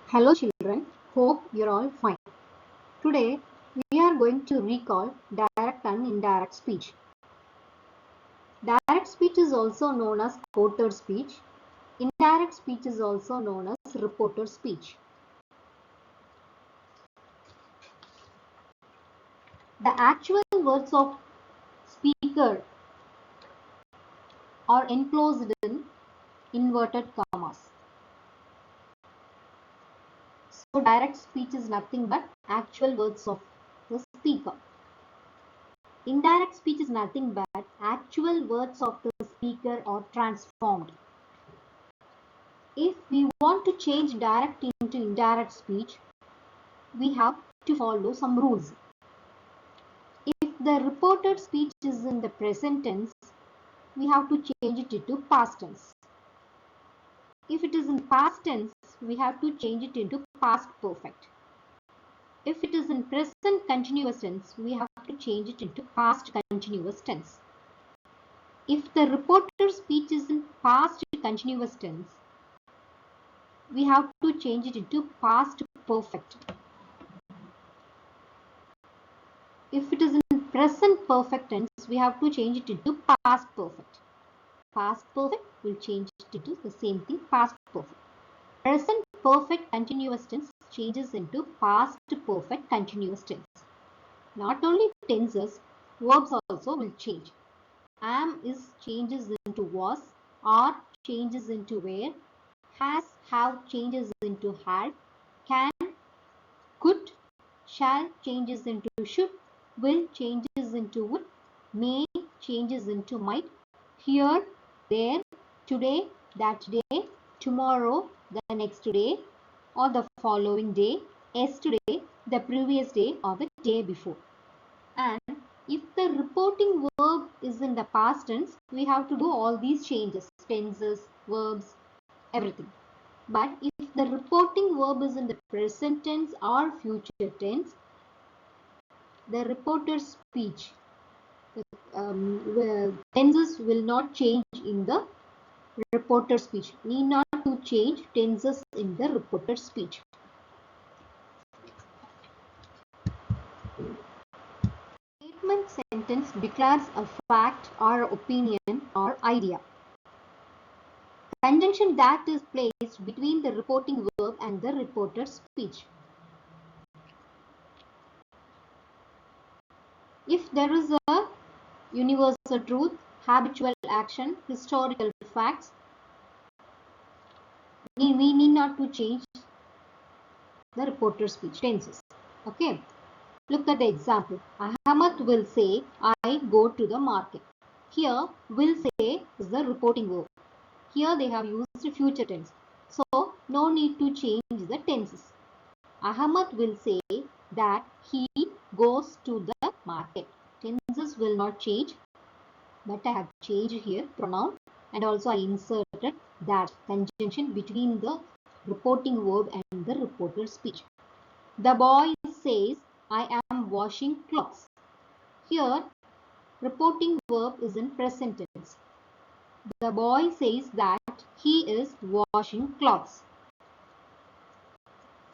Hello children, hope you're all fine. Today we are going to recall direct and indirect speech. Direct speech is also known as quoted speech. Indirect speech is also known as reported speech. The actual words of speaker are enclosed in inverted commas. So direct speech is nothing but actual words of the speaker. Indirect speech is nothing but actual words of the speaker are transformed. If we want to change direct into indirect speech, we have to follow some rules. If the reported speech is in the present tense, we have to change it into past tense. If it is in past tense, we have to change it into past perfect. If it is in present continuous tense, we have to change it into past continuous tense. If the reported speech is in past continuous tense, we have to change it into past perfect. If it is in present perfect tense, we have to change it into past perfect. Past perfect will change it into the same thing, past perfect. Present perfect continuous tense changes into past perfect continuous tense. Not only tenses, verbs also will change. Am is changes into was, are changes into were, has, have changes into had, can, could, shall changes into should, will changes into would, may changes into might, here, there, today, that day, tomorrow, the next day, or the following day, yesterday, the previous day, or the day before. And if the reporting verb is in the past tense, we have to do all these changes, tenses, verbs, everything. But if the reporting verb is in the present tense or future tense, the reported speech, tenses will not change in the reported speech. Need not to change tenses in the reported speech. Statement sentence declares a fact or opinion or idea. Conjunction that is placed between the reporting verb and the reported speech. If there is a universal truth, habitual action, historical facts, we need not to change the reported speech tenses. Okay. Look at the example. Ahmad will say, I go to the market. Here, will say is the reporting verb. Here they have used future tense. So, no need to change the tenses. Ahmad will say that he goes to the market. Tenses will not change, but I have changed here pronoun, and also I inserted that conjunction between the reporting verb and the reported speech. The boy says, I am washing clothes. Here, reporting verb is in present tense. The boy says that he is washing clothes.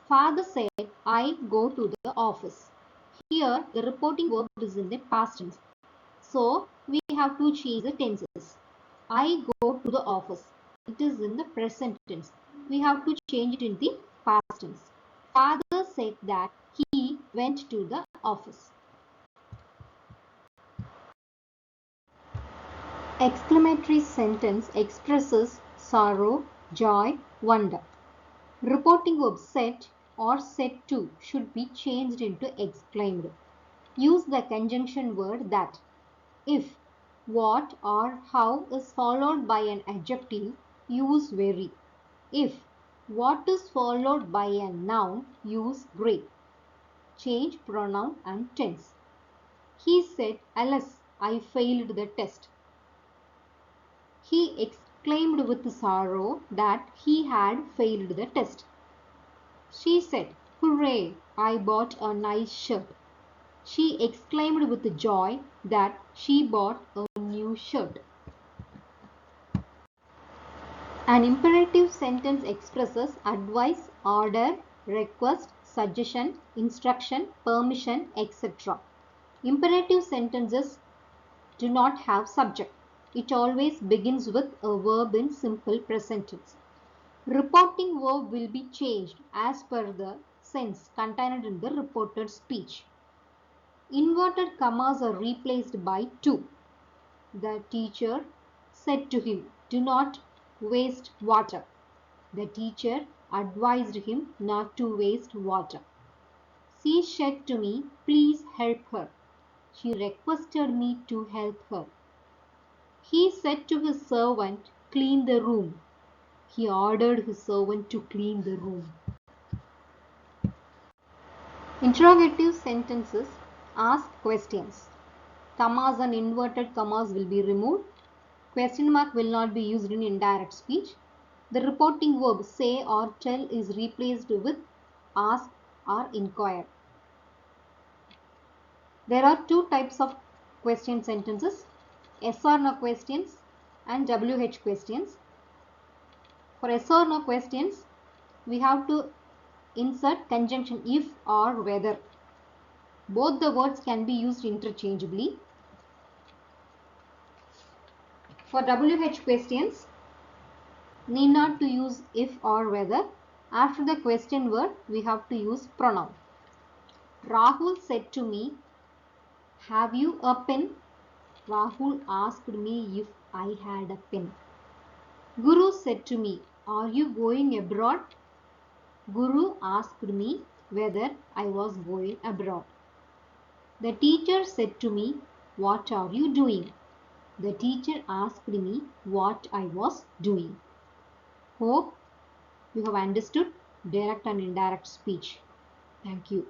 Father said, I go to the office. Here, the reporting verb is in the past tense. So, we have to change the tenses. I go to the office. It is in the present tense. We have to change it in the past tense. Father said that he went to the office. Exclamatory sentence expresses sorrow, joy, wonder. Reporting verb said or said to should be changed into exclaimed. Use the conjunction word that. If, what or how is followed by an adjective, use very. If what is followed by a noun, use great. Change pronoun and tense. He said, alas, I failed the test. He exclaimed with sorrow that he had failed the test. She said, hooray, I bought a nice shirt. She exclaimed with joy that she bought a new shirt. An imperative sentence expresses advice, order, request, suggestion, instruction, permission, etc. Imperative sentences do not have subject. It always begins with a verb in simple present tense. Reporting verb will be changed as per the sense contained in the reported speech. Inverted commas are replaced by to. The teacher said to him, "Do not waste water." The teacher advised him not to waste water. She said to me, "Please help her." She requested me to help her. He said to his servant, "Clean the room." He ordered his servant to clean the room. Interrogative sentences ask questions. Commas and inverted commas will be removed. Question mark will not be used in indirect speech. The reporting verb say or tell is replaced with ask or inquire. There are two types of question sentences, yes or no questions and WH questions. For yes or no questions, we have to insert conjunction if or whether. Both the words can be used interchangeably. For WH questions, need not to use if or whether. After the question word, we have to use pronoun. Rahul said to me, "Have you a pen?" Rahul asked me if I had a pen. Guru said to me, "Are you going abroad?" Guru asked me whether I was going abroad. The teacher said to me, "What are you doing?" The teacher asked me what I was doing. Hope you have understood direct and indirect speech. Thank you.